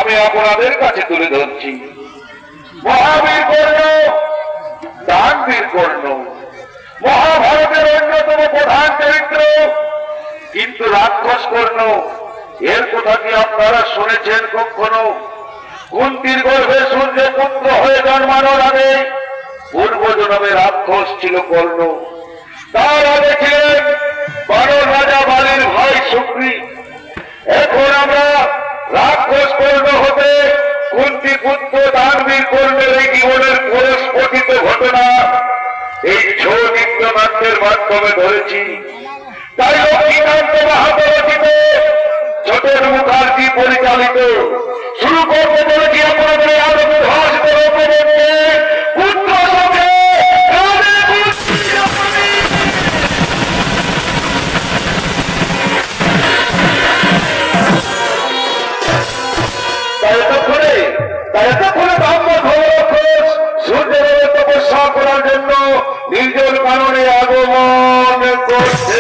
আমি আপনাদের কাছে তুলে ধরছি। মহাবীর কর্ণ, দানবীর কর্ণ, মহাভারতের অন্যতম প্রধান চরিত্র, কিন্তু রাক্ষস কর্ণ এর কথা কি আপনারা শুনেছেন কখনো? কুন্তির গর্ভে সূর্য পুত্র হয়ে জন্মানোর আগে পূর্ব জন্মে রাক্ষস ছিল কর্ণ। তার আগে ছিলেন বানর রাজা বালির ভাই সুগ্রীব। এখন আমরা রাক্ষস কর্ণ হতে কুন্তি পুত্র দানবীর কর্ণের এই জীবনের পরস্ফটিত ঘটনা এই ছৌ নৃত্য নাট্যের মাধ্যমে ধরেছি। তাই লক্ষ্মীকান্ত মাহাতো রচিত, ছোটন মুখার্জি পরিচালিত শুরু করতে চলেছি আপনাদের আলোকে ভাষিত রূপবর্ণে পুত্র সঙ্গে সূর্যদেবের তপস্যা করার জন্য নির্জন কারণে আগমন করছে।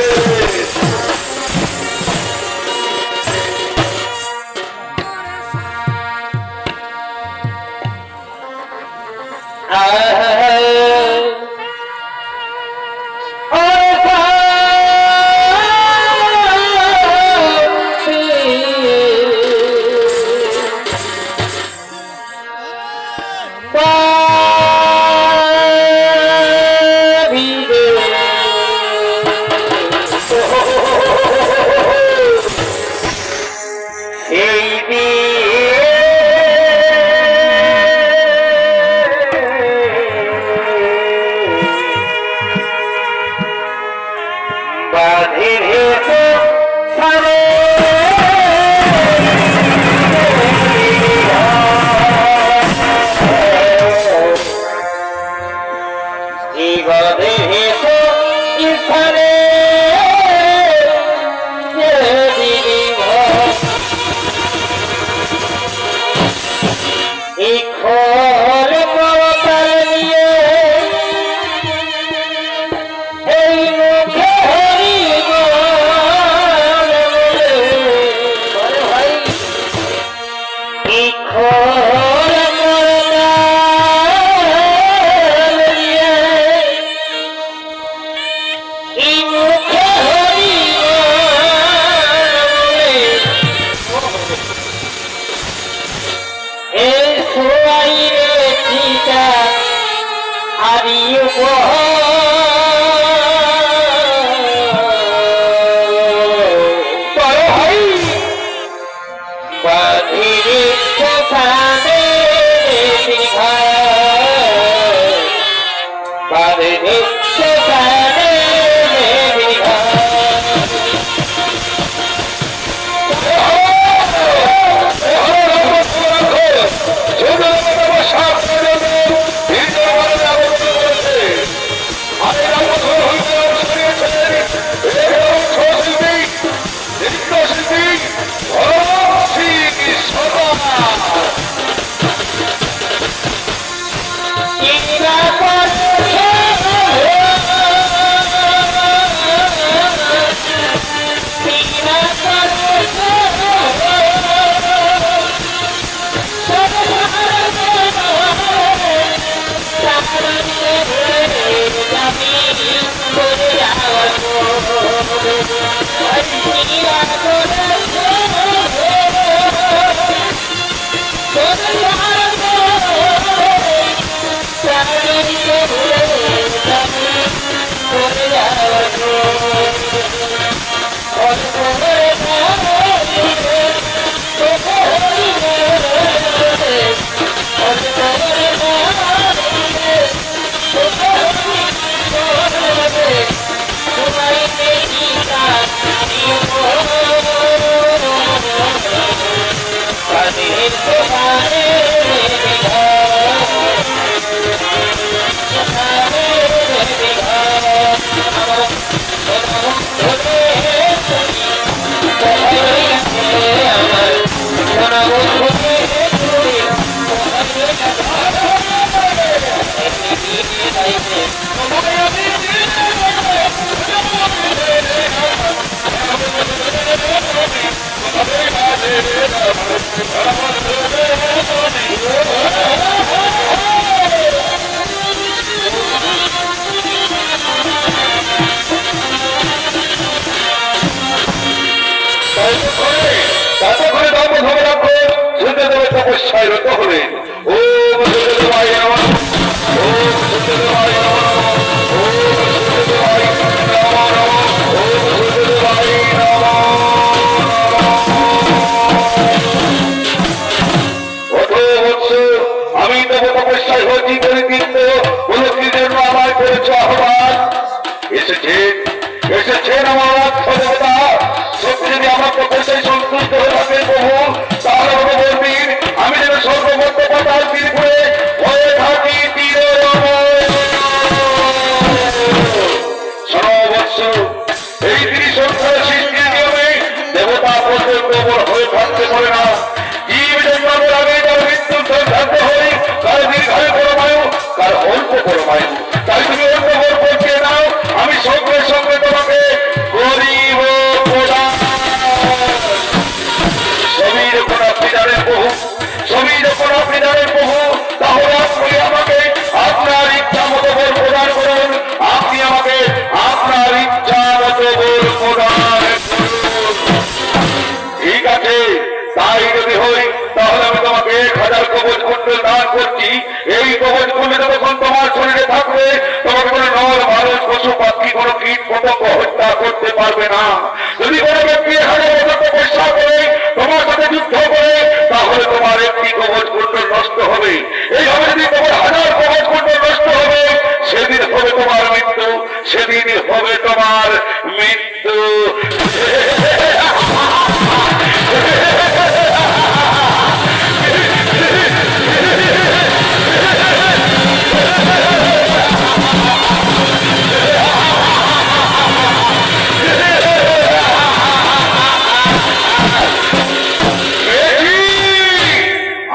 Thank you. তপস্যায় রত হলেন। ওম সূর্যদেবায় নমঃ, ওম সূর্যদেবায় নমঃ, ওম সূর্যদেবায় নমঃ নমঃ, ওম সূর্যদেবায় নমঃ নমঃ। আমি তব তপস্যায় হয়েছি বলে কিন্তু উপলব্ধির জন্য আমায় করেছ আহ্বান। এসেছেন আমার অর্থ দেবতা। সত্যি যদি আমার তপস্যায় সন্তুষ্ট হয়ে থাকেন প্রভু, তাহলে আমাকে বলবেন আমি যেন সর্বমধ্য পাতাল তীর করে হয়ে থাকি তীর সর্ববৎস। এই 30 সংখ্যার সৃষ্টির নিয়মে দেবতা পর্যন্ত হয়ে থাকতে পারে না। জীব জন্মের আগে তার মৃত্যুর সিদ্ধান্ত হই, কার দীর্ঘায়ু পরমায়ু, কার অল্প পরমায়ু। তাই তুমি অল্প ভোর করতে নাও, আমি সঙ্গে সঙ্গে তোমাকে গরিব প্রদান। সবই যখন আপনি জানেন প্রভু, সবই যখন আপনি জানেন প্রভু, তাহলে আপনি আমাকে আপনার ইচ্ছা মতো ভোর প্রদান করুন। আপনি আমাকে আপনার ইচ্ছা মতো ভোর প্রদান করুন। ঠিক আছে, তাই যদি হই তাহলে আমি তোমাকে 1000 কবচ কুণ্ডল দান করছি। এই কবচ কুণ্ডল যখন তোমার শরীরে থাকবে, তোমাকে কোনো নর মানুষ পশু পাখি কোনো কীট পতঙ্গ হত্যা করতে পারবে না। যদি কোনো ব্যক্তি 1000 বছর তপস্যা করে তোমার সাথে যুদ্ধ করে, তাহলে তোমার একটি কবচ কুণ্ডল নষ্ট হবে। এইভাবে যদি তোমার 1000 কবচ কুণ্ডল নষ্ট হবে, সেদিন হবে তোমার মৃত্যু, সেদিন হবে তোমার মৃত্যু।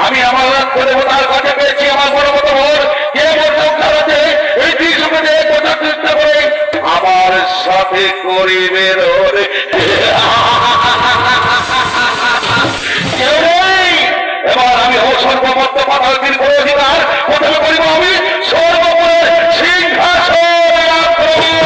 আমি আমার লক্ষ্য দেবতার কাছে পেয়েছি আমার বড় মতো ভোর। কে মোর সংসার আছে এই 30 সঙ্গে বোঝার চেষ্টা করে আমার সাথে করিবে রে। এবার আমি সর্বমধ্য পাতাল তীর করে অধিকার প্রথমে করিব আমি সর্বোপরে সিংহাসন আক্রমণ।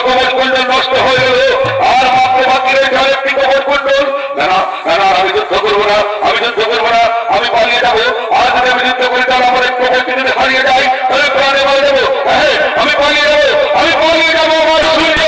কবচ কুণ্ডল নষ্ট হয়ে গেল, আর মাত্র বাকি রয়েছে আরেকটি কবচ কুণ্ডল। না না না, আমি যুদ্ধ করবো না, আমি যুদ্ধ করবো না, আমি পালিয়ে যাবো। আর যদি আমি যুদ্ধ করি তাহলে আমার এক কবচ যদি হারিয়ে যায় তাহলে প্রাণে মারা যাবো। হ্যাঁ, আমি পালিয়ে যাবো, আমি পালিয়ে যাবো। আমার সূর্য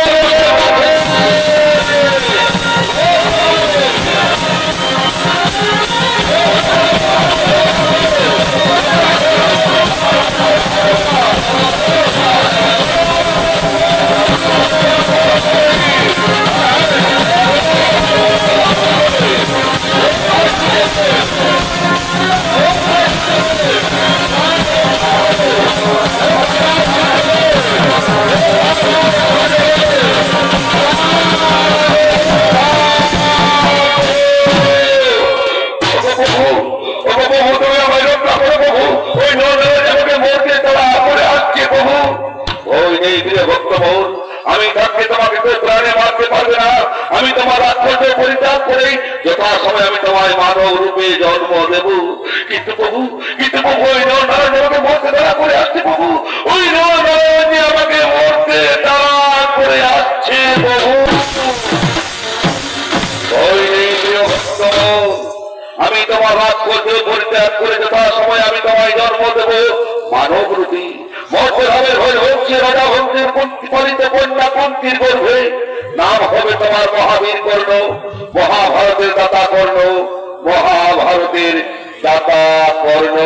আমি থাকতে তোমাকে কেউ প্রাণে মারতে পারবে না। আমি তোমার রাক্ষস পরিত্যাগ করে যথাসময় আমি তোমায় মানব রূপে জন্ম দেব। কিন্তু প্রভু ওই নরনারায়ণ আমাকে মরতে তাড়া করে আসছে। প্রভু ওই নরনারায়ণ আমাকে মরতে তাড়া করে আসছে। প্রভু ওই আমি তোমার রাক্ষস পরিত্যাগ করে যথাসময় আমি তোমায় জন্ম দেব মানব রূপী। মর্তে হবে হচ্ছে রাজা ভক্তের পালিত কন্যা কুন্তির গর্ভে। নাম হবে তোমার মহাবীর কর্ণ, মহাভারতের দাতা কর্ণ, মহাভারতের দাতা কর্ণ।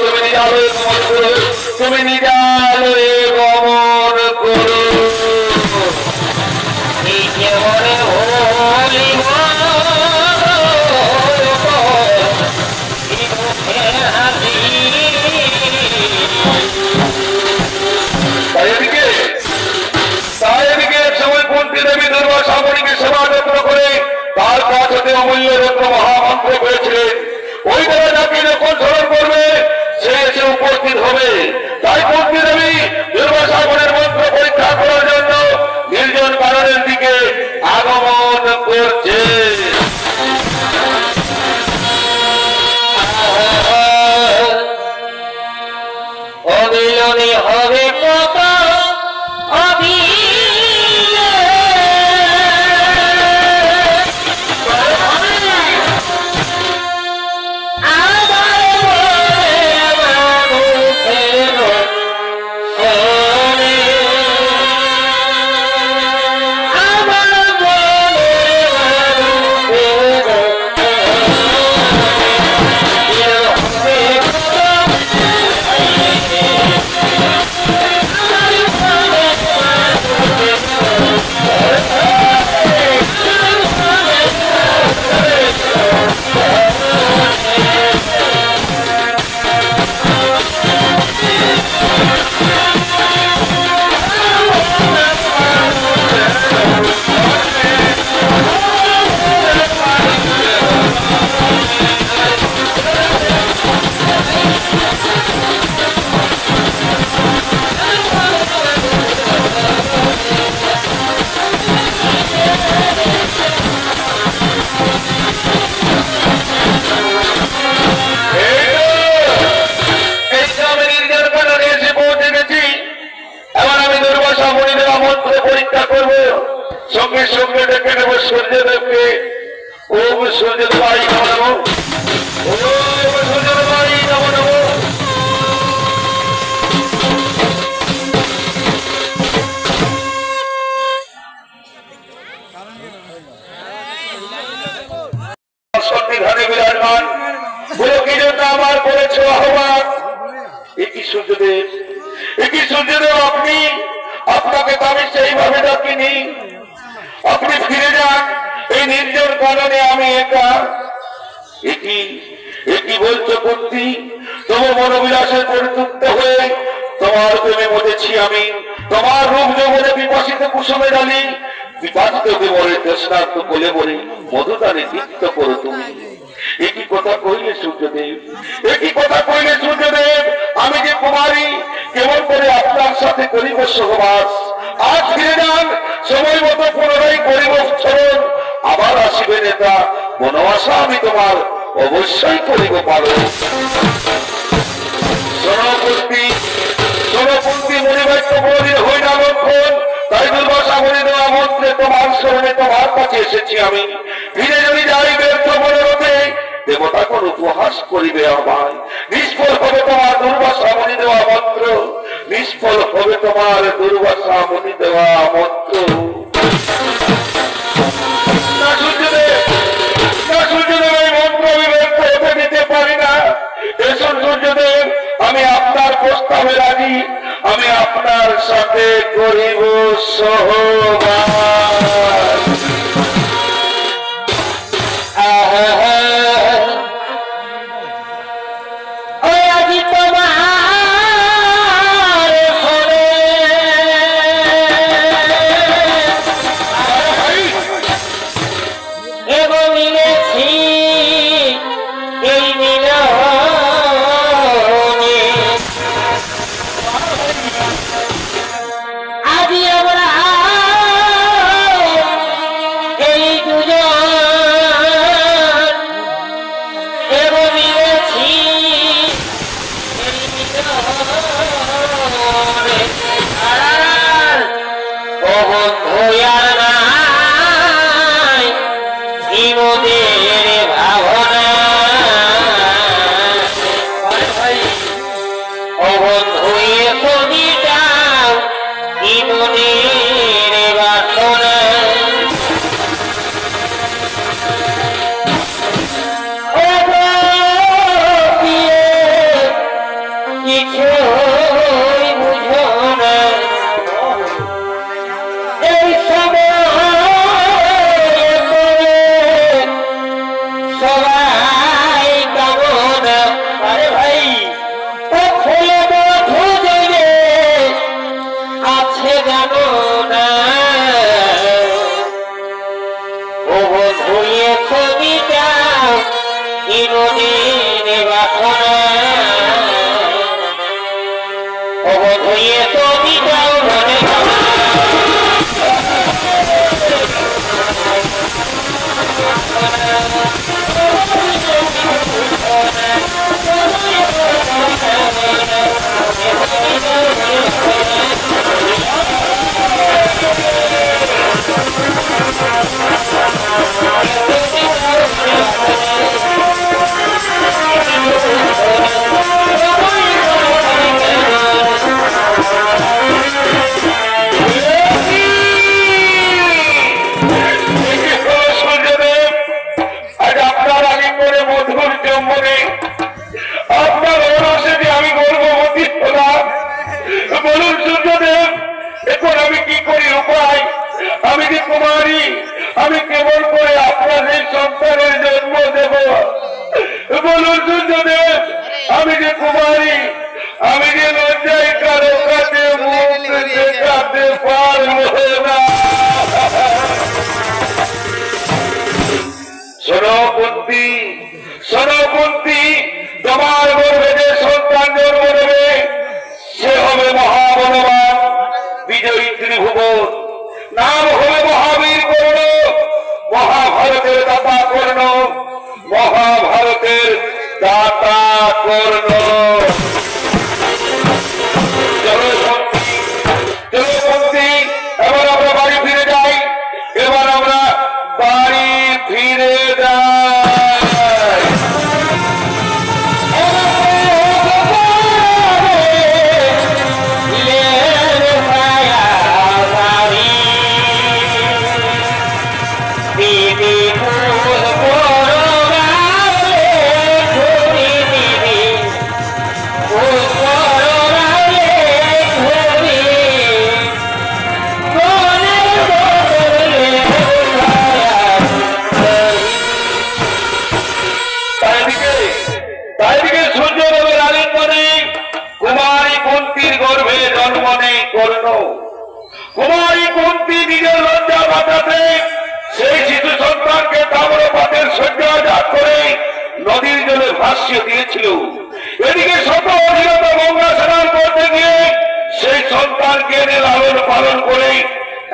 তুমি নিজালয়ে গমন করো, তুমি নিজালয়ে গমন করো। তার কাছ হতে অমূল্য রত্ন মহামন্ত্র পেয়েছিলেন। ওই দ্বারা যাকে যখন স্মরণ করবে সে এসে উপস্থিত হবে। তাই কুন্তি দেবী দুর্বাসাগরের মন্ত্র পরীক্ষা করার জন্য নির্জন কারণের দিকে আগমন করছে। অবিলনে হবে কত সঙ্গে সঙ্গে ডেকে নেব সূর্যদেবকে। ওম সূর্যদেবাই নমো নমঃ, ওম সূর্যদেবাই নমো নমঃ। সন্নিধানে বিরাজমান বলো কি জন্য আমার করেছ আহ্বান। একই সূর্যদেব, একই সূর্যদেব আপনি, আপনাকে তো আমি সেইভাবে ডাকিনি। আপনি ফিরে যান, এই নির্জন কারণে আমি একা। একই বলছো কুন্তি, তোমার মনোবিলাসের পরিতৃপ্ত হয়ে তোমার প্রেমে মরেছি আমি। তোমার রূপ যৌবনে বিকশিত কুসুমে ডালি, বিপাশিত বিমলের তৃষ্ণার্ত কোলে বলে মধুদানে তৃপ্ত করো তুমি। একই কথা কইলে সূর্যদেব, একই কথা কইলে সূর্যদেব, আমি যে কুমারী কেমন করে আপনার সাথে করিব সহবাস। আজ ফিরে যান, সময় মতো পুনরায় করিব স্মরণ। আবার আসিবে নেতা, মনোবাসা আমি তোমার অবশ্যই করিব পারো। সোনকুন্তি মণিবাক্য বলিল তোমার শরণে তোমার কাছে এসেছি আমি, ফিরে যদি যাই ব্যর্থ মনে হতে দেবতা কোন উপহাস করিবে আমায়, নিষ্ফল হবে তোমার দুর্বাসা মনি দেওয়া মন্ত্র, নিষ্ফল হবে তোমার দুর্বাসা মনি দেওয়া মন্ত্র। না সূর্যদেব, না সূর্যদেব, এই মন্ত্র আমি ব্যর্থ হতে দিতে পারি না। এসব সূর্যদেব, আমি আপনার প্রস্তাবে রাজি, আমি আপনার সাথে করিব সহবাস। নদীর জলে ভাসিয়ে দিয়েছিল। এদিকে শত অধীনত গঙ্গা স্নান করতে গিয়ে সেই সন্তানকে এনে লালন পালন করে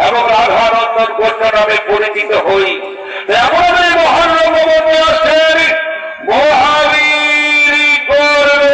এবং রাধানন্দন কন্যা নামে পরিচিত হই। এমন এই মহান রঙ্গমঞ্চে আসছেন মহাবীর করবে।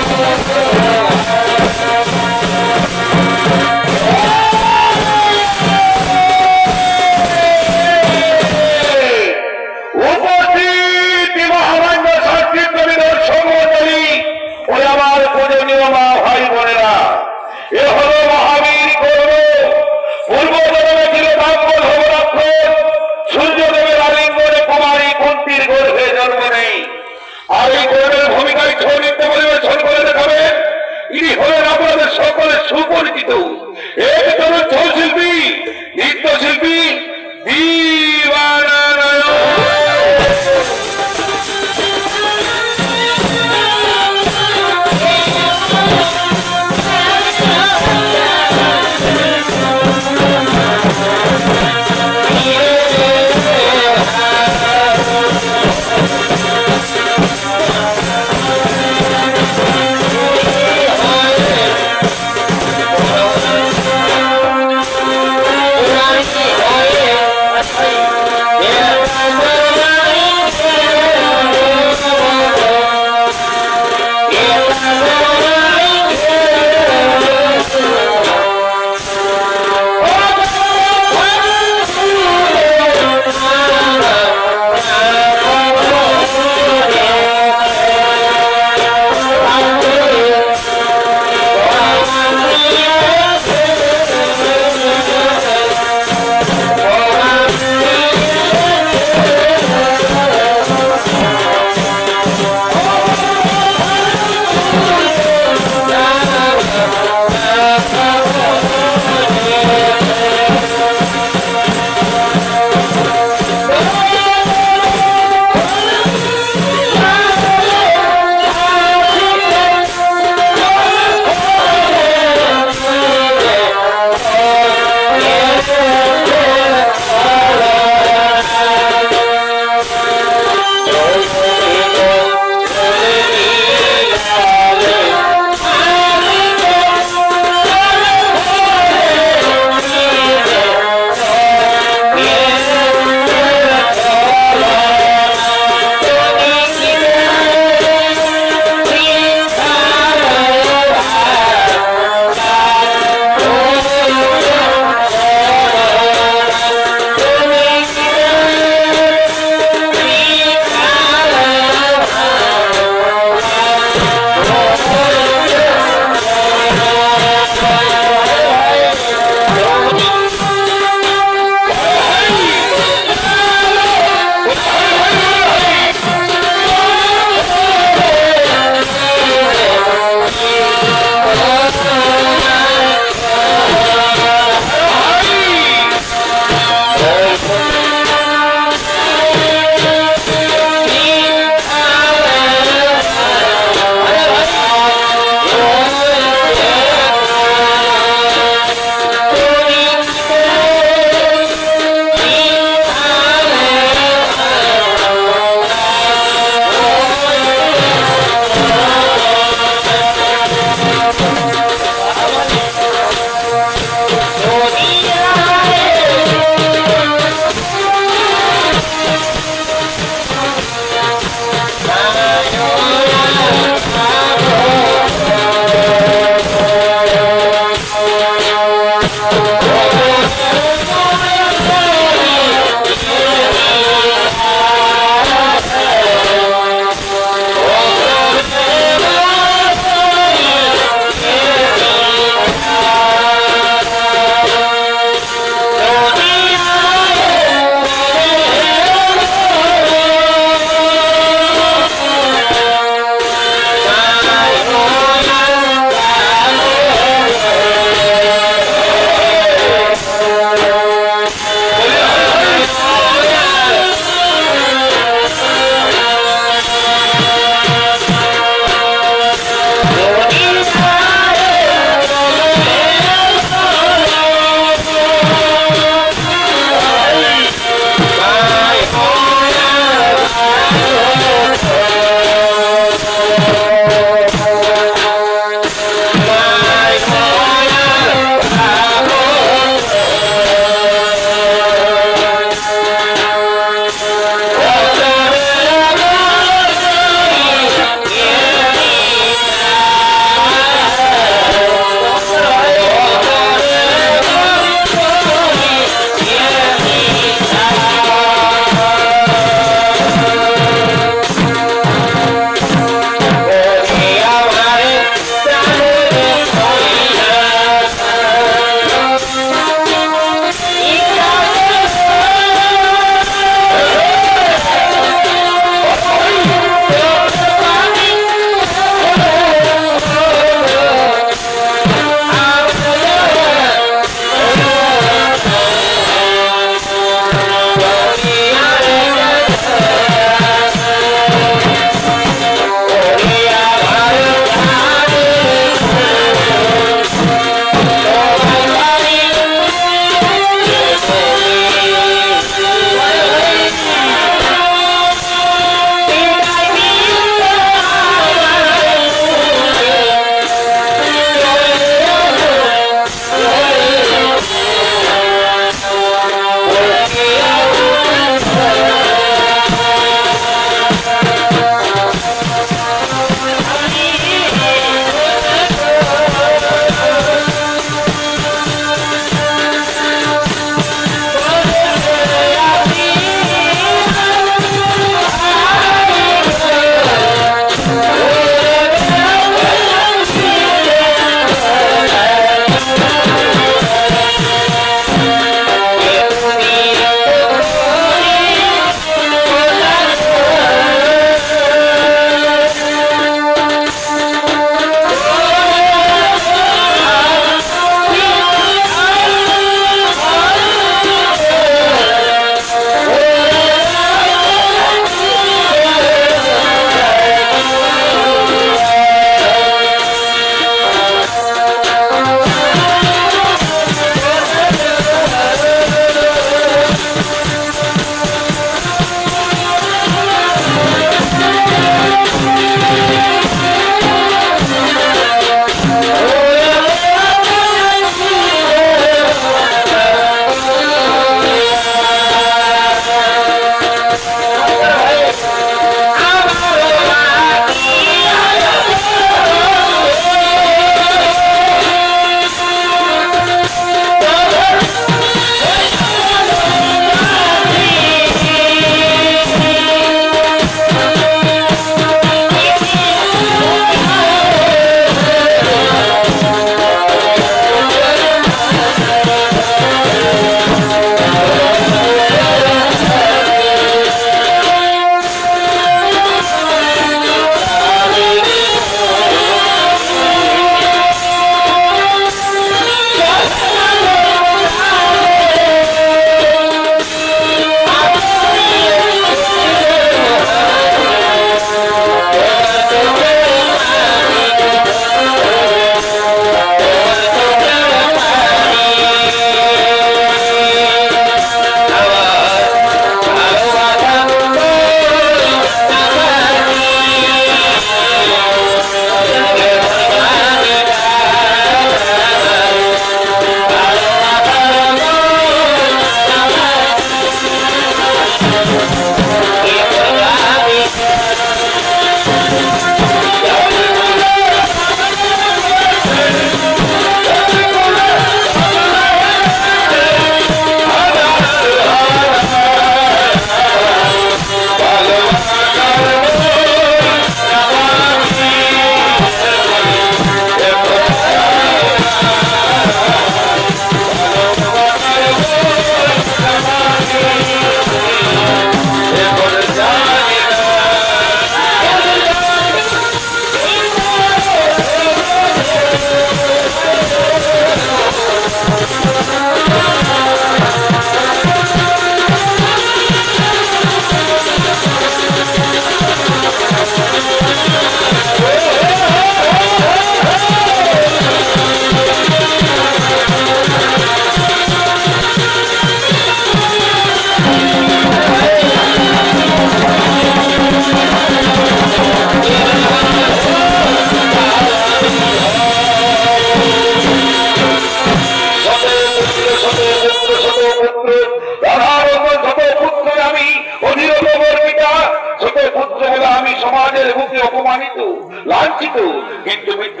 হারছি তো, কিন্তু মিত্র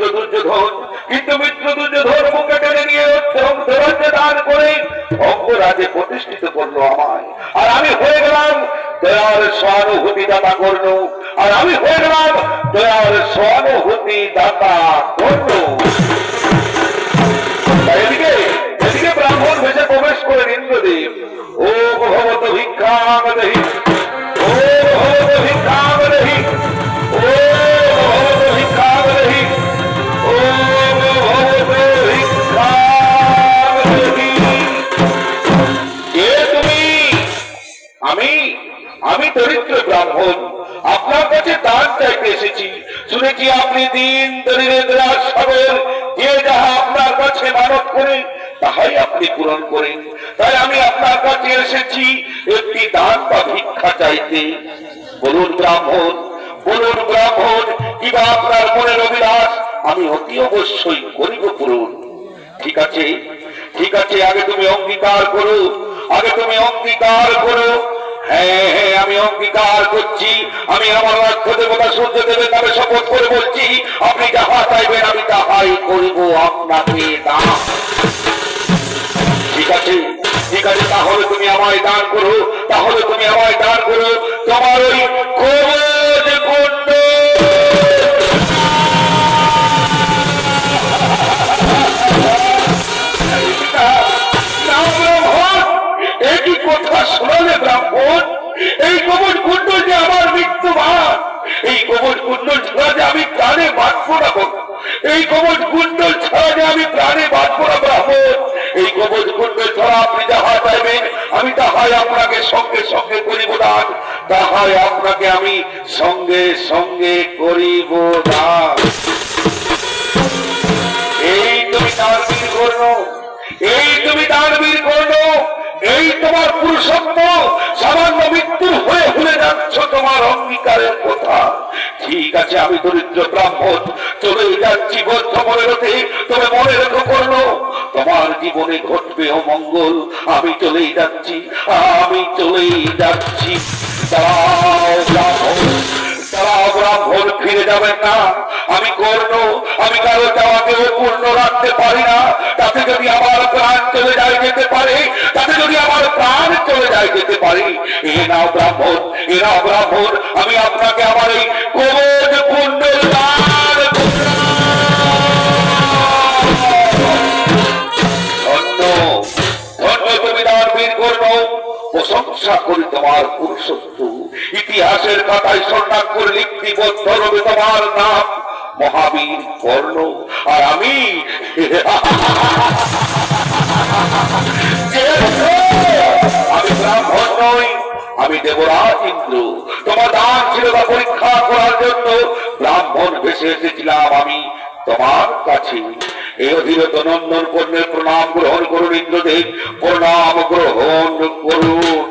দুর্যোধন মুখে টেনে নিয়ে অঙ্গরাজ্যে দান করে অঙ্গরাজ্যে প্রতিষ্ঠিত করলো আমায়, আর আমি হয়ে গেলাম দয়ার সহানুভূতি দাতা কর্ণ, আর আমি হয়ে গেলাম দয়ার সহানুভূতি দাতা কর্ণ। এদিকে ব্রাহ্মণ ভেসে প্রবেশ করেন ইন্দ্রদেব। ও ভগবত ভিক্ষাম দেহি, ও ভগবত ভিক্ষাম দেহি, ও ভগবত ভিক্ষাম দেহি, ও ভগবত ভিক্ষাম দেহি। কে তুমি? আমি দরিদ্র ব্রাহ্মণ, আপনার কাছে দান চাইতে এসেছি। শুনেছি আপনি দিন দরিদ্র সাগর, যে যাহা আপনার কাছে মানব করে তাহাই আপনি পূরণ করেন। তাই আমি আপনার কাছে এসেছি একটি দান বা ভিক্ষা চাইতে। বলুন ব্রাহ্মণ, কিবা আপনার মনের অভিলাষ আমি অতি অবশ্যই করিব পূরণ। ঠিক আছে, আগে তুমি অঙ্গীকার করো। হ্যাঁ, আমি অঙ্গীকার করছি। আমি আমার রাজ্য দেবতা সূর্য দেবের নামে শপথ করে বলছি, আপনি যাহা চাইবেন আমি তাহাই করিব আপনাকে দান। ঠিক আছে, তাহলে তুমি আমায় দান করো, তোমার ওই কবজ কুণ্ড। একই কথা শোনালে ব্রাহ্মণ, এই কবজ কুণ্ডল যে আমার মৃত্যু ভাগ, এই কবজ কুণ্ডল ছাড়া যে আমি প্রাণে বাঁচবো না, এই কবজ কুণ্ডল ছাড়া যে আমি প্রাণে বাঁচবো না ব্রাহ্মণ। এই কবজ কুণ্ডল ছাড়া আপনি যাহা চাইবেন আমি তাহাই আপনাকে সঙ্গে সঙ্গে করিব দান, তাহাই আপনাকে আমি সঙ্গে সঙ্গে করিব দান। এই তুমি দানবীর কর্ণ, এই তোমার পুরুষত্ব সামান্য মৃত্যুর হয়ে ভুলে যাচ্ছ তোমার অঙ্গীকারের কথা। ঠিক আছে, আমি দরিদ্র ব্রাহ্মণ চলে যাচ্ছি বদ্ধ মনে রতে, তবে মনে রেখো কর্ণ, তোমার জীবনে ঘটবে অমঙ্গল। আমি চলেই যাচ্ছি। দাঁড়াও ব্রাহ্মণ, ফিরে যাবেন না। আমি কর্ণ, আমি কারো চাওয়াকেও পূর্ণ রাখতে পারি না। তাতে যদি আমার প্রাণ চলে যায় যেতে পারে, এ নাও ব্রাহ্মণ, আমি আপনাকে আমার এই কবজ কুণ্ডল দান। ধন্য তুমি দানবীর কর্ণ, প্রশংসা করি তোমার পুরুষত্ব। ইতিহাসের কথায় স্বর্ণাক্ষরে লিপিবদ্ধ রবে তোমার নাম, মহাবীর কর্ণ। আর আমি ব্রাহ্মণ নই, আমি দেবরাজ ইন্দ্র। তোমার দান ছিল তা পরীক্ষা করার জন্য ব্রাহ্মণ ভেসে এসেছিলাম আমি তোমার কাছে। এই অধীরত নন্দন কর্ণের প্রণাম গ্রহণ করুন ইন্দ্রদেব, প্রণাম গ্রহণ করুন।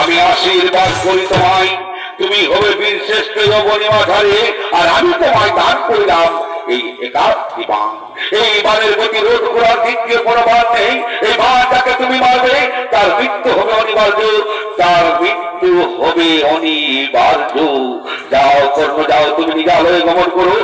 আমি আশীর্বাদ করি তোমায়, তুমি হবে বীর শ্রেষ্ঠ যবনিমাধারে, আর আমি তোমায় দান করিলাম এই একাত্তি বাণ। এই বাণের গতি রোধ করার দ্বিতীয় কোনো বাণ নেই। এই বাণ যাকে তুমি মারবে তার মৃত্যু হবে অনিবার্য। যাও কর্ণ, যাও, তুমি নিজালয়ে গমন করো।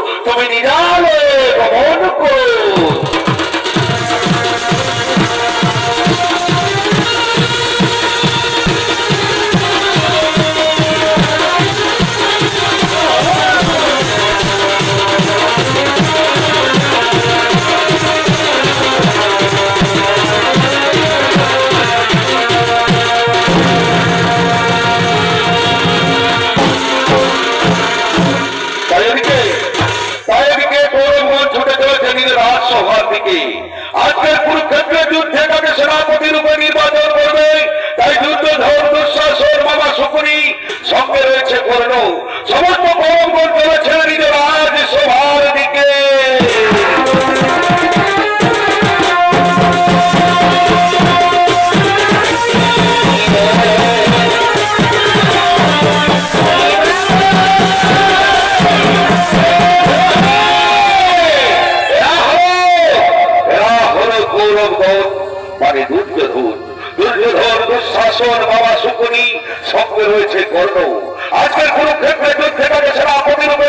আজকের কুরুক্ষেত্রের যুদ্ধে তাকে সেনাপতি রূপে নির্বাচন করবে। তাই দুর্যোধন, দুঃশাসন, মামা শকুনি, সঙ্গে রয়েছে কর্ণ। সমস্ত কৌরবগণ চলেছে নিজ রাজ সভার দিকে। দুর্যোধন, দুঃশাসন, বাবা শকুনি, সঙ্গে রয়েছে কর্ণ। আজকের কুরুক্ষেত্রে যুদ্ধে তাকে সেনাপতি রূপে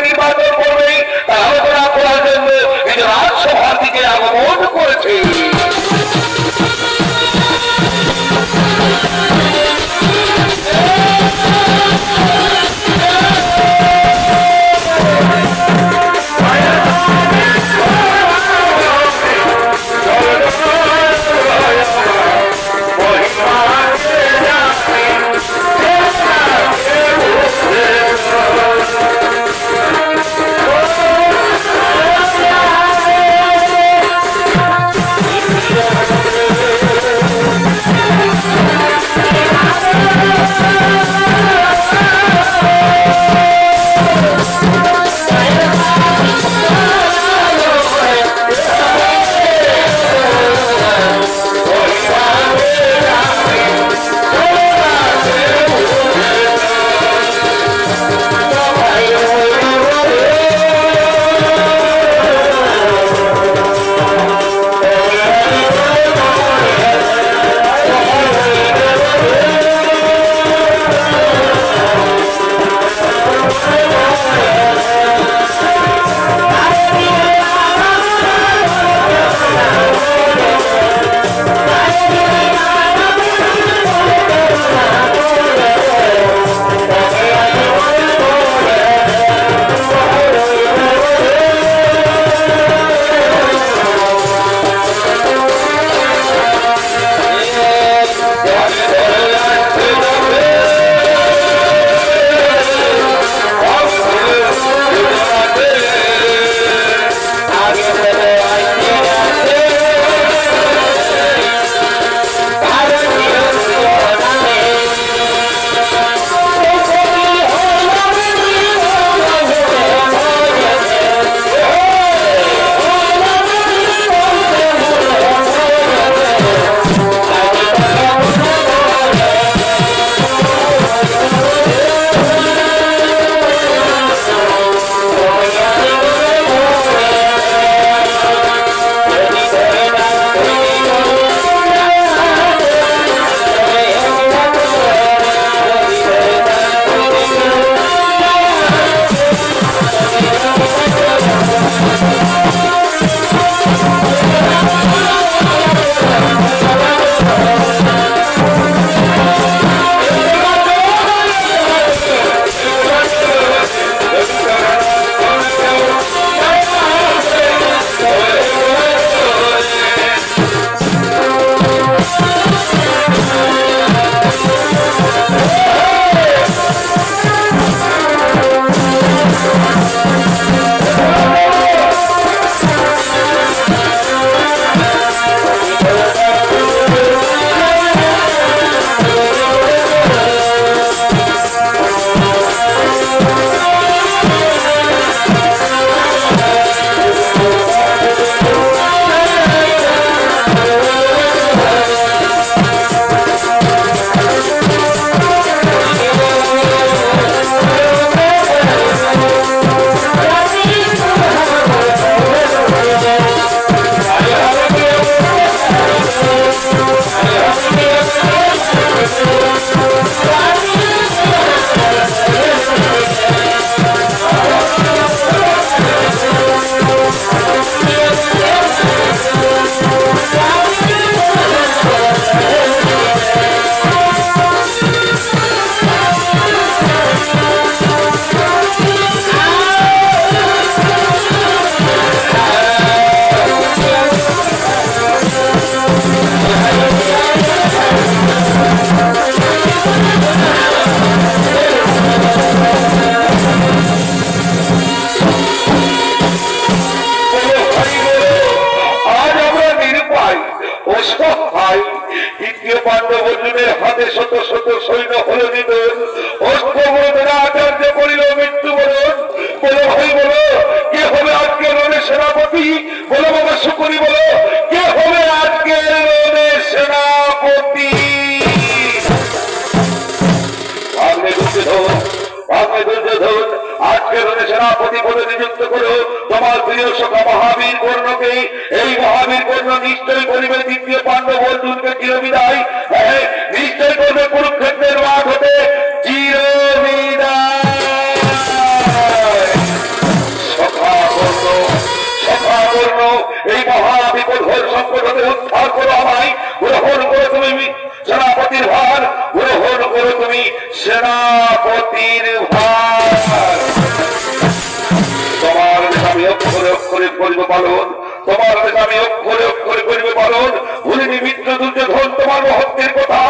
হইল হল নিধন। অষ্টমরা আচার্য করিল মৃত্যু বরণ। বলো ভাই বলো, কে হবে আজকে রণের সেনাপতি? বলো বাবা শুকুরি বলো, কে হবে আজকে রণের সেনাপতি? দুর্যোধন আজকে রণের সেনাপতি বলে নিযুক্ত করো তোমার প্রিয় সখা মহাবীর কর্ণকে। এই মহাবীর কর্ণ নিশ্চয় করিবে দ্বিতীয় পাণ্ডব অর্জুনকে চিরবিদায়। নিশ্চয় করবে কুরুক্ষেত্রের মাঠ হতে চিরবিদায়। সখা কর্ণ, সখা কর্ণ, এই মহাবিপদ ঘোর সংকট হতে উদ্ধার করো আমায়। গ্রহণ করো তুমি সেনাপতির ভার, গ্রহণ করো তুমি সেনাপতির ভার। তোমার আমি অক্ষরে অক্ষরে করিব পালন, তোমার আমি অক্ষরে অক্ষরে করিব পালন। ভুলিনি মিত্র দুর্যোধন তোমার মহত্বের কথা।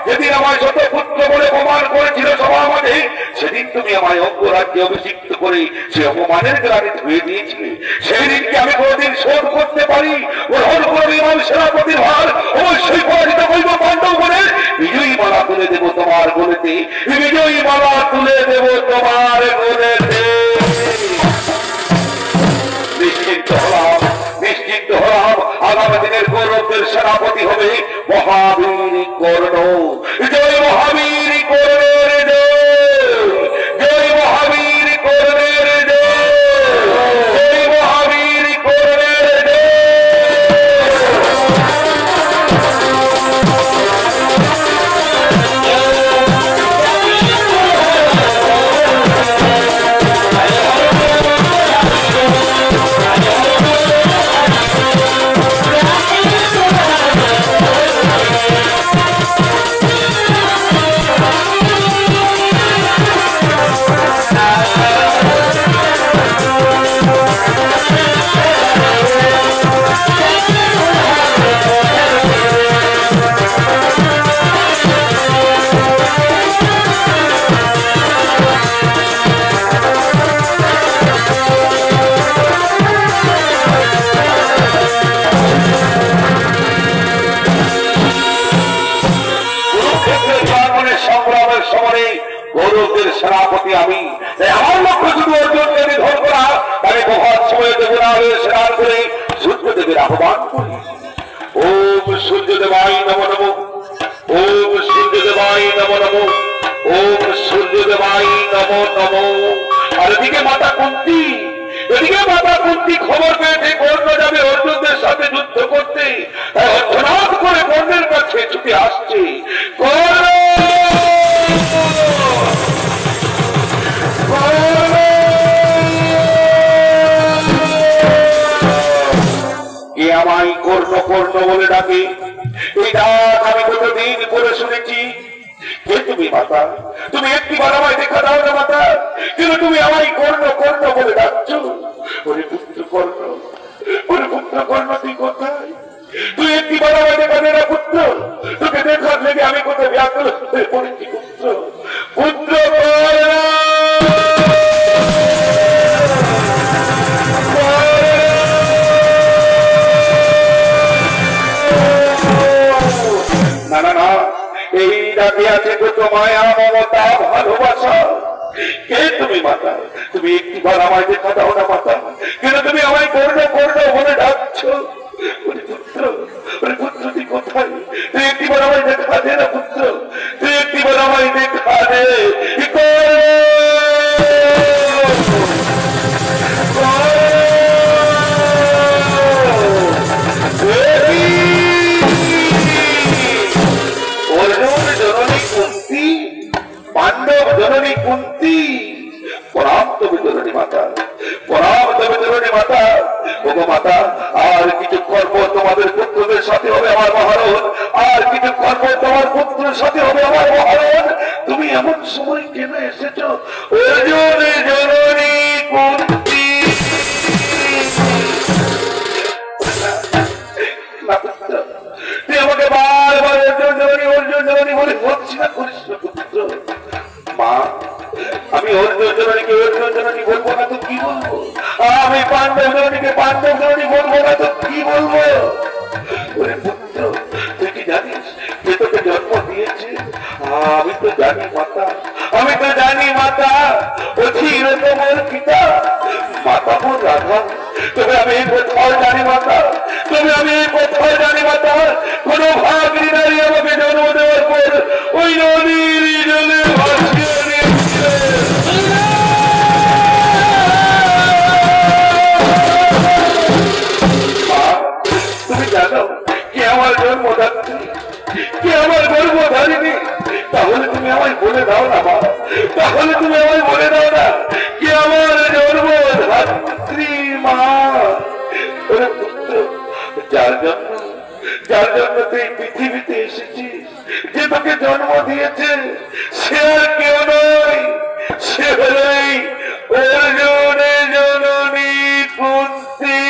যেদিন আমায় শত পুত্র বলে অপমান করেছিল সভা মাঝে, সেদিন তুমি আমায় অঙ্গরাজ্যে অভিষিক্ত করে সে অপমানের গ্লানি ধুয়ে দিয়েছিলে। সেই দিনকে আমি কোনদিন শোধ করতে পারি? গ্রহণ করবি আমার সেনাপতির ভার, অবশ্যই পরাজিত করব পাণ্ডব বলে। বিজয়ী মালা তুলে দেব তোমার গলেতে, বিজয়ী মালা তুলে দেব তোমার গলেতে। নিশ্চিন্ত হলাম, নিশ্চিন্ত হলাম, আগামী দিনের গৌরবদের সেনাপতি হবে মহাবীর কর্ণ। জয় মহাবীর কর্ণের জয়, জয় মহাবীর কর্ণের জয়, জয় মহাবীর কর্ণের জয়। গৌরবদের সেনাপতি আমি। আমার লক্ষ্য শুধু অর্জুনকে নিধন করা। তাই বহুত সময় দেবরা স্নান করে সূর্যদেবের আহ্বান করি। ওম সূর্যদেবাই নমো নমঃ, ওম সূর্যদেবাই নমো নমঃ, ওম সূর্যদেবাই নমো নমঃ। আর এদিকে মাতা কুন্তি, এদিকে মাতা কুন্তি খবর পেয়েছে কর্ণ যাবে অর্জুনদের সাথে যুদ্ধ করতে। তাই অর্থনাথ করে কর্ণের কাছে ছুটে আসছে। কর্ণ আমায় কর্ণ কর্ণ বলে ডাকে। এই ডাক আমি কতদিন করে শুনেছি। কে তুমি মাতা? তুমি একটিবার আমায় দেখা দাও না মাতা? কিন্তু তুমি আমায় কর্ণ কর্ণ বলে ডাকছো। ওরে পুত্র কর্ণ, ওরে পুত্র কর্ণ তুই কোথায়? তুই একটিবার আমায় দেখা দে না পুত্র। তোকে দেখার লেগে আমি কোথায় ব্যাকুল হয়ে পড়েছি পুত্র। পুত্র না না না, এই ডাকে আছে কত মায়া মমতা ভালোবাসা। কে তুমি মাতা? তুমি একটিবার আমায় দেখা দাও না মাতা? কিন্তু তুমি আমায় কর্ণ কর্ণ বলে ডাকছো। ওরে পুত্র, ওরে পুত্র তুই কোথায়? তুই একটিবার আমায় দেখা দে না পুত্র, তুই একটিবার আমায় দেখা দে। পাণ্ডব জননী কুন্তি, প্রণাম তবে জননী মাতা, প্রণাম তবে জননী মাতা। ওগো মাতা, আর কিছুক্ষণ পর তোমাদের পুত্রদের সাথে হবে আমার মহারণ, আর কিছুক্ষণ পর তোমার পুত্রের সাথে হবে আমার মহারণ। তুমি এমন সময় কেন এসেছ? অর্জুন জননী কুন্তি। তুই আমাকে বারবার অর্জুন জননী বলে ভর্ৎসনা করিস না পুত্র। মা, আমি অর্জুন জননীকে অর্জুন জননী বলবো না তো কি বলবো? আমি পাণ্ডব জননীকে পাণ্ডব জননী বলবো না তো কি বলবো? ওরে পুত্র, তুই কি জানিস কে তোকে জন্ম দিয়েছে? আমি তো জানি মাতা, আমি তো জানি মাতা, ও ছিল তোমার পিতা মাতা মোর রাধা। তবে আমি এই কোথাও জানি মাতা, তবে আমি এই কোথাও জানি মাতা, কোন ভাগিনী নারী আমাকে জন্ম দেওয়ার পর ওই নদীর জলে ভাসিয়ে দিয়েছিলেন। তুমি জানো কে আমার জন্মদাত্রী, কে আমার গর্ভধারিণী? তাহলে তুমি আমায় বলে দাও না মা, তাহলে তুমি আমায় বলে দাও না কে আমার জন্মধাত্রী মা? ওরে পুত্র, যার জন্য তুই পৃথিবীতে এসেছিস, যে তোকে জন্ম দিয়েছে, সে আর কেউ নয়, সে হলেই অর্জুনে জননী কুন্তী।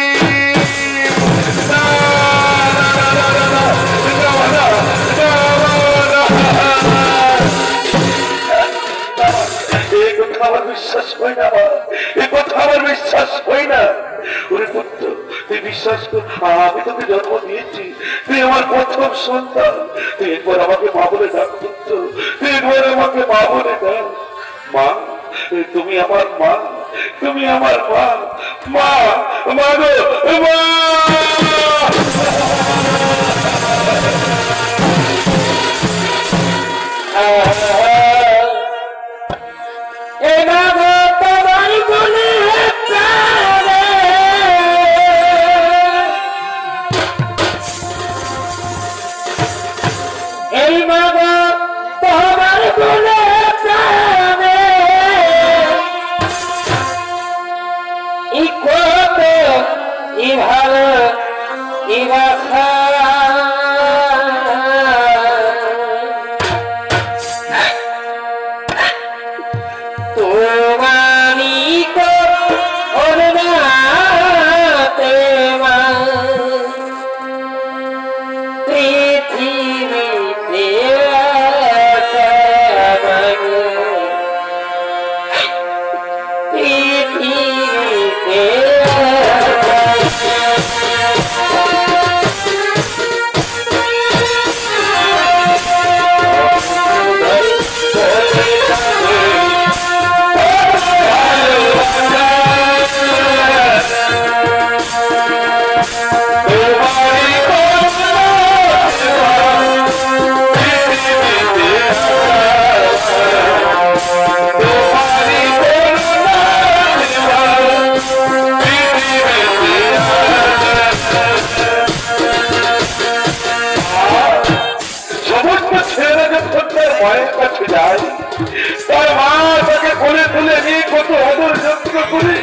আমার বিশ্বাস হয় না, এ কথা আমার বিশ্বাস হয় না। ওরে পুত্র, তুই বিশ্বাস কর, আমি তোকে জন্ম দিয়েছি, তুই আমার প্রথম সন্তান। তুই একবার আমাকে মা বলে ডাক পুত্র, তুই একবার আমাকে মা বলে ডাক। মা, তুমি আমার মা, তুমি আমার মা, মা, মা গো মা। মায়ের কাছে যায়, তার মা তাকে কোলে তুলে নিয়ে কত আদর যত্ন করে।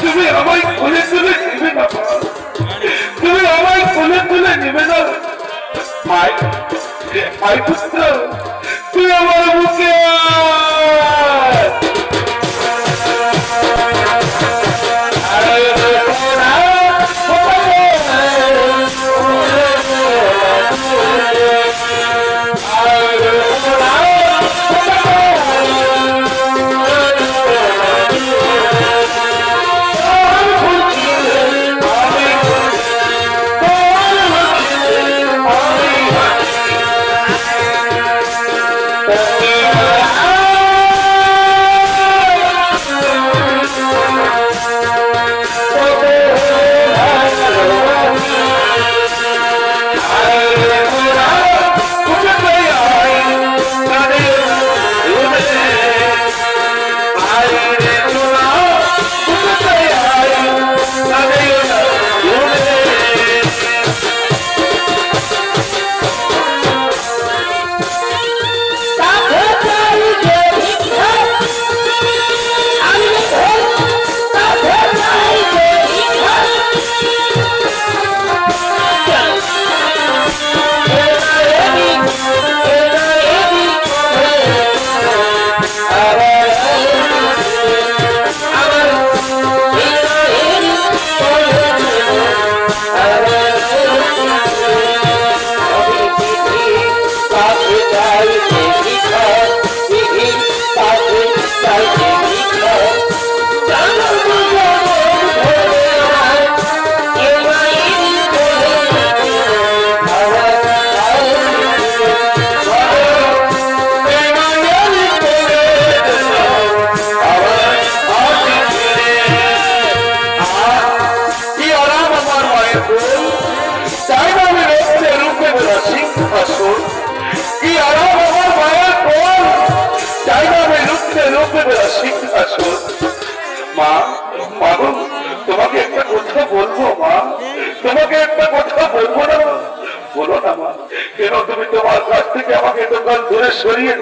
তুমি আমায় কোলে তুলে নিবে না, তুমি আমায় কোলে তুলে নিবে না। মাই মাই পুত্র, তুই আমার বুকে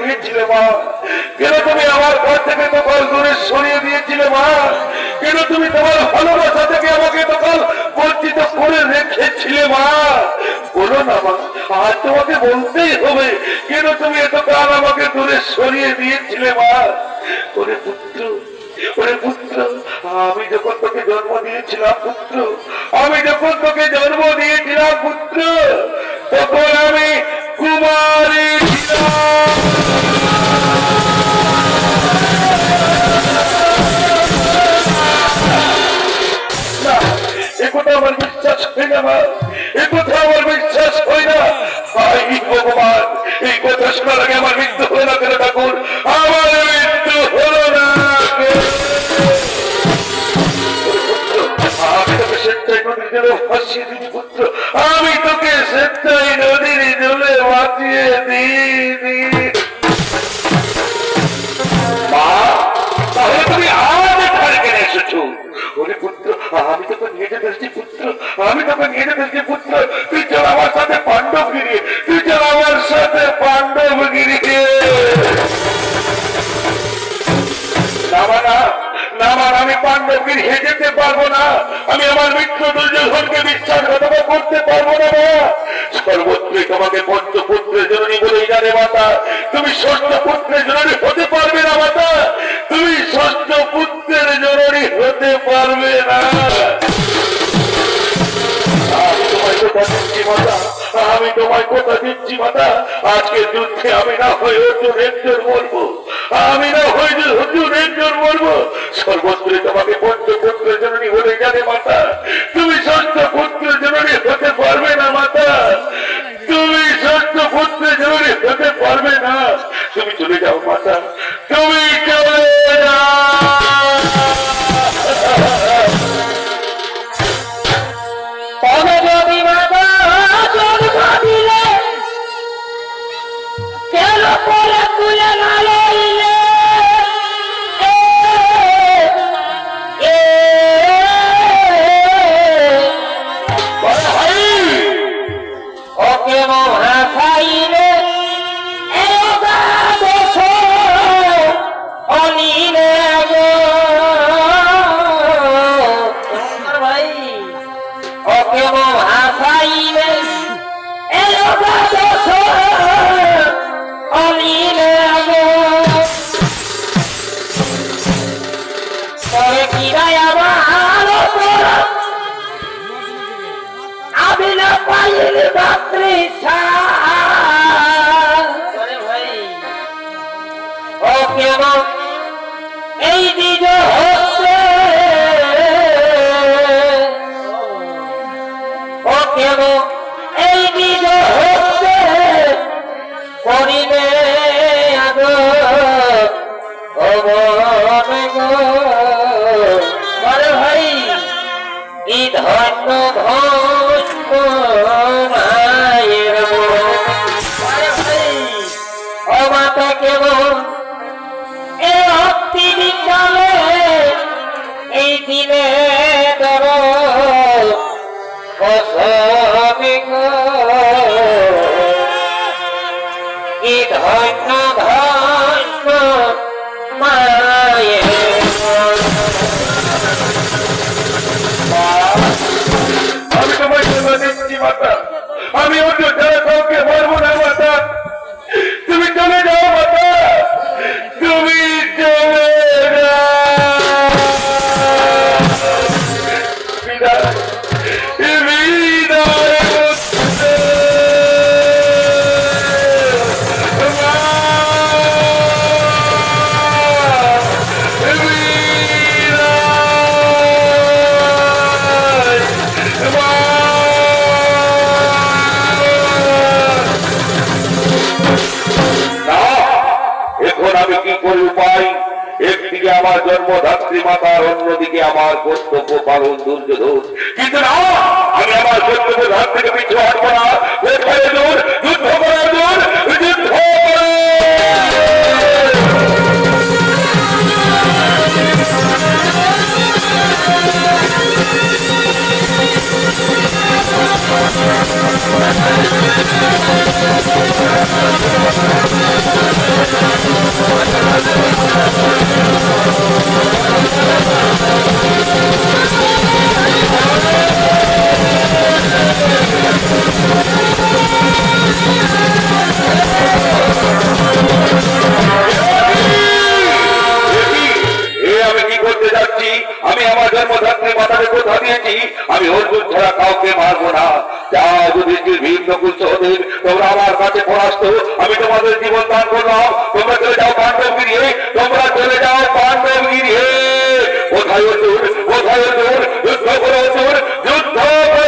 রেখেছিলে মা? কেন তুমি আমার ঘর থেকে তখন দূরে সরিয়ে দিয়েছিলে মা? কেন তুমি তোমার ভালোবাসা থেকে আমাকে তখন বঞ্চিত করে রেখেছিলে মা? বলো না মা, আজ তোমাকে বলতেই হবে, কেন তুমি এতকাল আমাকে দূরে সরিয়ে দিয়েছিলে মা? ওরে পুত্র, ওরে পুত্র, আমি যখন তোকে জন্ম দিয়েছিলাম পুত্র, আমি যখন তোকে জন্ম দিয়েছিলাম পুত্র, তখন আমি কুমারী ছিলাম। একথা আমার বিশ্বাস হয় না মা, একথা আমার বিশ্বাস হয় না। ভগবান, এই কথা শোনার আগে আমার মৃত্যু হলো না কেন ঠাকুর? আমার মৃত্যু হলো না। আমি তোকে স্বেচ্ছায় নদীর জলে ভাসিয়ে দিই পুত্র, আমি তোকে স্বেচ্ছায় নদীর জলে ভাসিয়ে দিই। মা, তাহলে তুমি আজ এখানে কেন এসেছো? ওরে পুত্র, আমি তোকে নিয়ে যেতে এসেছি পুত্র, আমি তোকে নিয়ে যেতে এসেছি পুত্র। তুই চল আমার সাথে পাণ্ডবগিরি, তুই চল আমার সাথে পাণ্ডবগিরি। আমি পাণ্ডবগিরি হেঁটে যেতে পারবো না, আমি আমার মিত্র দুর্যোধনকে বিশ্বাসঘাতকতা করতে পারবো না। সর্বত্রই তোমাকে পঞ্চপুত্রের জননী বলেই জানে মাতা, তুমি ষষ্ঠ পুত্রের জননী হতে পারবে না মাতা, তুমি ষষ্ঠ পুত্রের জননী হতে পারবে না। আমি তোমায় কথা দিচ্ছি মাতা, আজকের যুদ্ধে আমি না হয়ে অর্জুন একজন বলবো, আমি না হয়ে অর্জুন একজন বলবো। সর্বত্র তোমাকে পঞ্চপুত্রের জননী বলে জানে মাতা, তুমি ষষ্ঠ পুত্রের জননী হতে পারবে না মাতা, তুমি ষষ্ঠ পুত্রের জননী হতে পারবে না। তুমি চলে যাও মাতা, তুমি চলে যাও। তুলে না এই দিজ হচ্ছে ও কেন এই দিজ হচ্ছে করিবে আগো ভাই এই ধন্য ধন্য মায়ের অমাতা কেমন এই দিনে ধর কি ধন্য ধন্য মায়ের। আমি তোমায় কথা দিচ্ছি মাতা, আমি অন্য যারা কাউকে মারবো না মাতা, তুমি চলে যাও মাতা, তুমি চলে যাও। আমি কি করে উপায়? একদিকে আমার জন্মধাত্রী মাতার, অন্যদিকে আমার কর্তব্য পালন দুর্যোধন, কিন্তু না, আমি আমার কর্তব্যের হাত থেকে পিছু হাঁটবো না। কোথায় দূর যুদ্ধ করার দূর যুদ্ধ করে। বীর নকুল সহদেব তোমরা আমার কাছে পরাস্ত, আমি তোমাদের জীবন দান করলাম, তোমরা চলে যাও পাণ্ডবগিরি, তোমরা চলে যাও পাণ্ডবগিরি। কোথায় অর্জুন, কোথায় অর্জুন? যুদ্ধ করো অর্জুন, যুদ্ধ করো।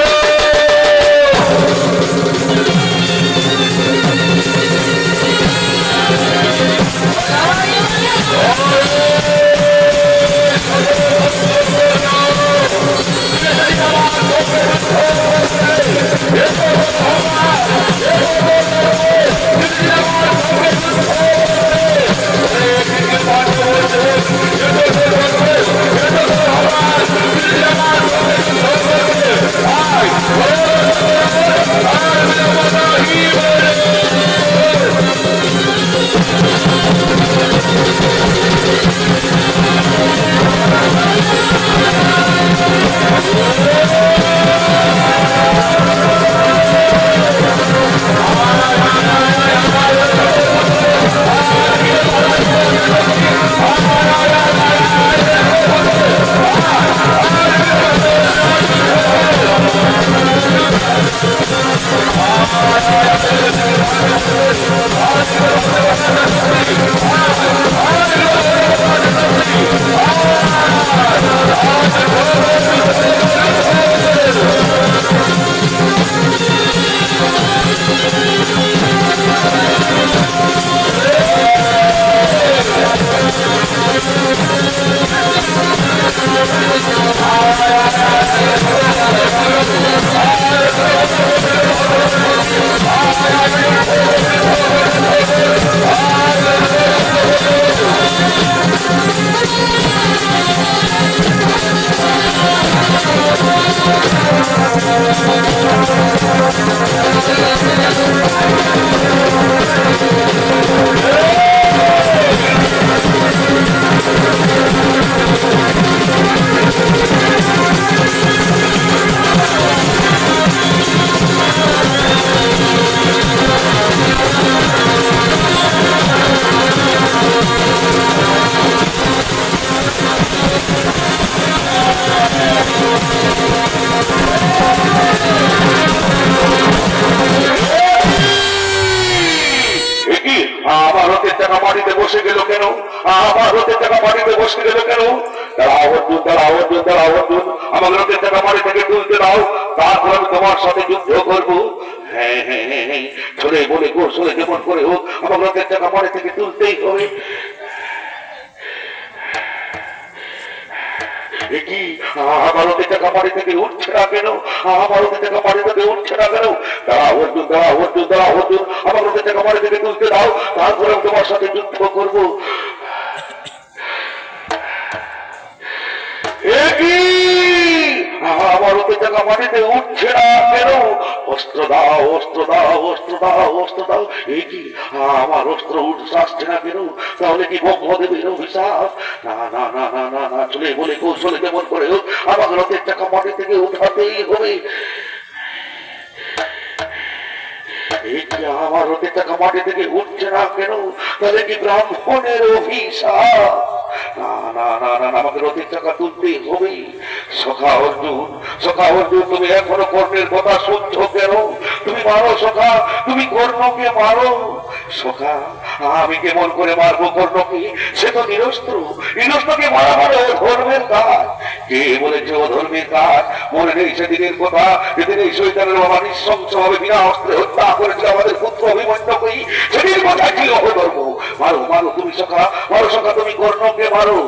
আমি কেমন করে মারবো কর্ণকে? সে তো নিরস্ত্র, নিরস্ত্রকে মারা মানে অধর্মের কাজ। কে বলেছে অধর্মের কাজ? মনে নেই সেদিনের কথা, যেদিন এই শয়তানের বাবা নৃশংস ভাবে বিনা অস্ত্রে হত্যা করেছিল আমাদের পুত্র অভিমন্যুকে। সেদিন কথা ছিল অধর্ম। মারো মারো তুমি সখা, মারো সখা তুমি কর্ণকে মারো।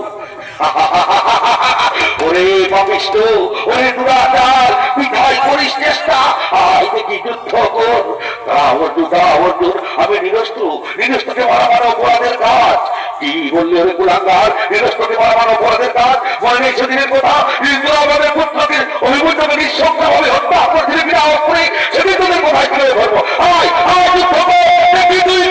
ওরে পাপিষ্ঠ, ওরে দুরাচার, বিধায় করিস চেষ্টা, আয় দেখি যুদ্ধ কর। অর্জুন, আমি নিরস্ত্র, নিরস্ত্রকে মারা মারা অপরাধের কাজ। কি বললি ওরে কুলাঙ্গার? নিরস্ত্রকে মারা মারা অপরাধের কাজ। মনে নেই সেদিনের কথা, আমাদের পুত্রকে অভিমন্যুকে নৃশংসভাবে হত্যা করেছিল বিনা অস্ত্রে। সেদিন তোদের কোথায় ছিল ধর্ম? আয় আয় যুদ্ধ কর, দেখি তুই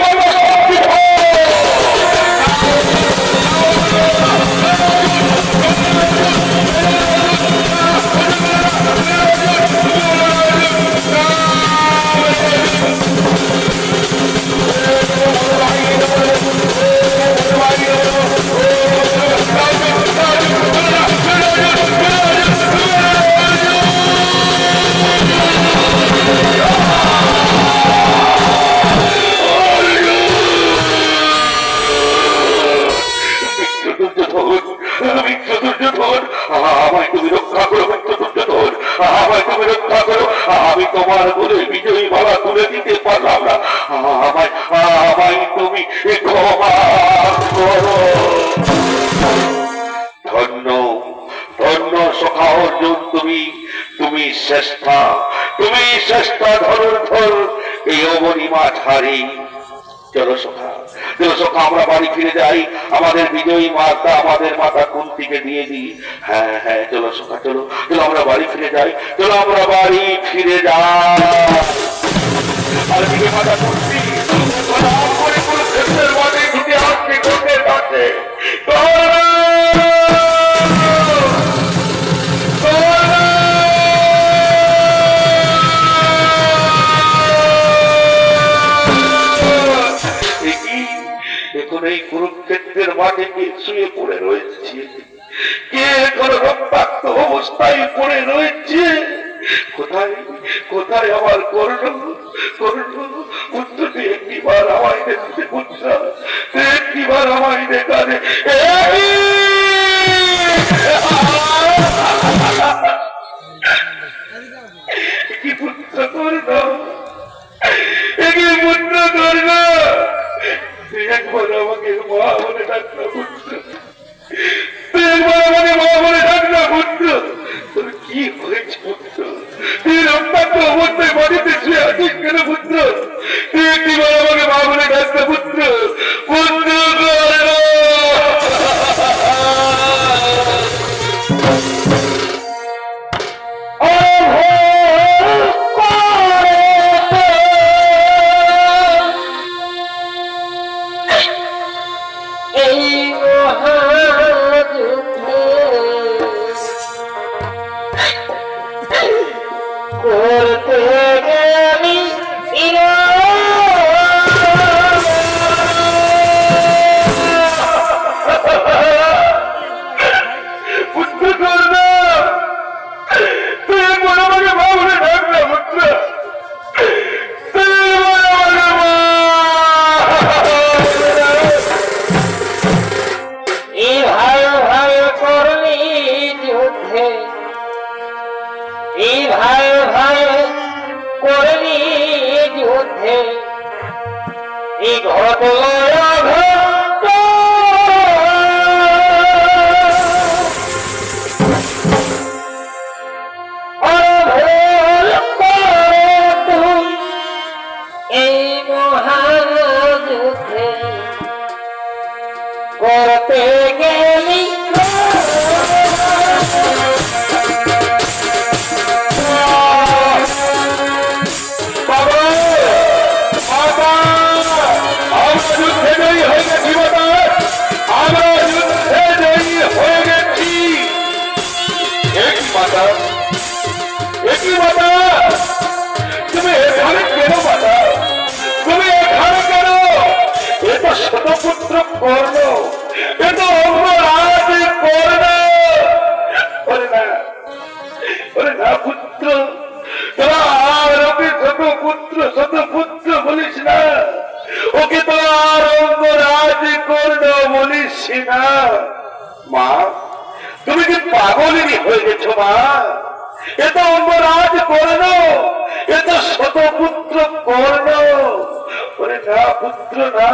শ্রেষ্ঠা, তুমি শ্রেষ্ঠা ধনুর্ধর এই অবনীমা ধারী। চলো সখা, চলো সখা, আমরা বাড়ি ফিরে যাই, আমাদের বিজয়ী মাতা আমাদের মাতা কুন্তিকে দিয়ে দিই। হ্যাঁ হ্যাঁ, চলো সখা, চলো চলো, আমরা বাড়ি ফিরে যাই, চলো আমরা বাড়ি ফিরে যাই। আর দিকে মাতা কুন্তি কুরুক্ষেত্রের মাঠে ছুটে আসছে কর্ণের কাছে। এখন এই কুরুক্ষেত্রের মাঠে কে শুয়ে পড়ে রয়েছে? কে এখন রক্তাক্ত অবস্থায় পড়ে রয়েছে? কোথায় কোথায় আমার কর্ণ? কর্ণ পুত্রটি একটিবার আমায় দেখতে, পুত্র একটিবার আমায় দেখানে। কি পুত্র কর্ণ, একই পুত্র কর্ণ, একবার আমাকে মা বলে ডাকনা পুত্র, একবার আমাকে মা বলে ডাকনা পুত্র। তোর কি হয়েছে পুত্র? তুই রক্তাক্ত অবস্থায় বাড়িতে শুয়ে আছিস কেন পুত্র? তুই একটিবার আমাকে মা বলে ডাকনা পুত্র, পুত্র শতপুত্র কর্ণ, এ তো অঙ্গরাজ কর্ণ। ওরে না পুত্র, তোরা আর ওকে শতপুত্র শতপুত্র বলিস না, ওকে তো আর অঙ্গরাজ কর্ণ বলিস না। মা, তুমি কি পাগলিনী হয়ে গেছো মা? এ তো অঙ্গরাজ কর্ণ, এ তো শতপুত্র কর্ণ। ওরে না পুত্র না,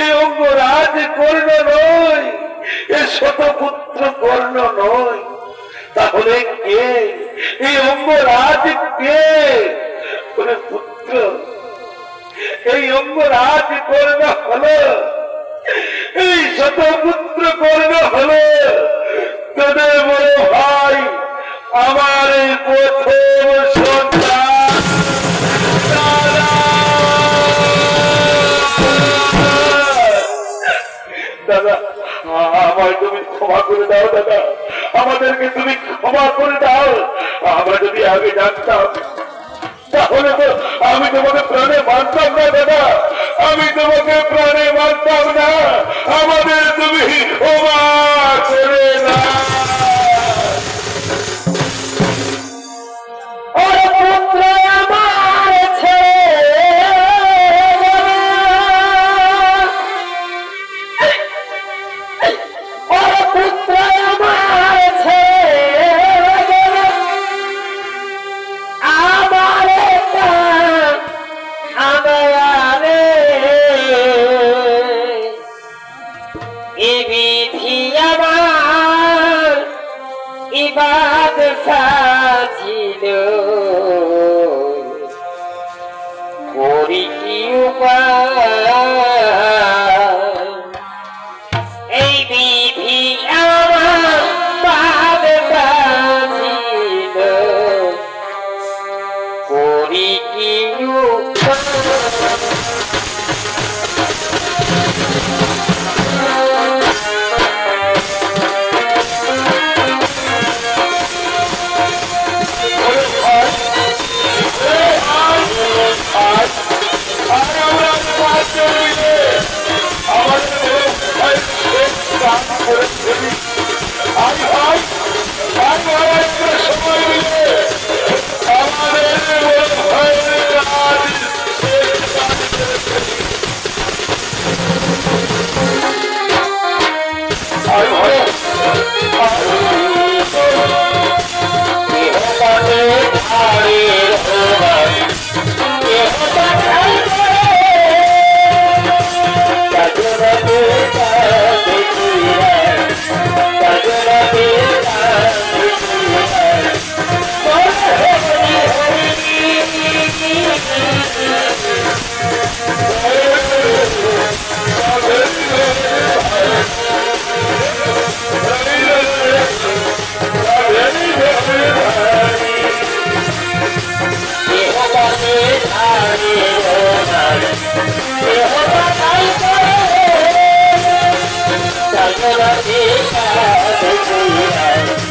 এ অঙ্গরাজ কর্ণ নয়, এ শতপুত্র কর্ণ নয়। তাহলে কে? এই অঙ্গরাজ কে? ওরে পুত্র, এই অঙ্গরাজ কর্ণ হলো, এই শতপুত্র কর্ণ হলো তোদের বড় ভাই, আমার এই প্রথম সন্তান। দাদা, আমায় তুমি ক্ষমা করে দাও দাদা, আমাদেরকে তুমি ক্ষমা করে দাও। আমরা যদি আগে জানতাম তাহলে তো আমি তোমাকে প্রাণে মানতাম না দাদা, আমি তোমাকে প্রাণে মানতাম না। আমাদের তুমি ক্ষমা করে না। বাদশা ছিল এই বিধি আমার পাবে বাঁধিল করি কি Hare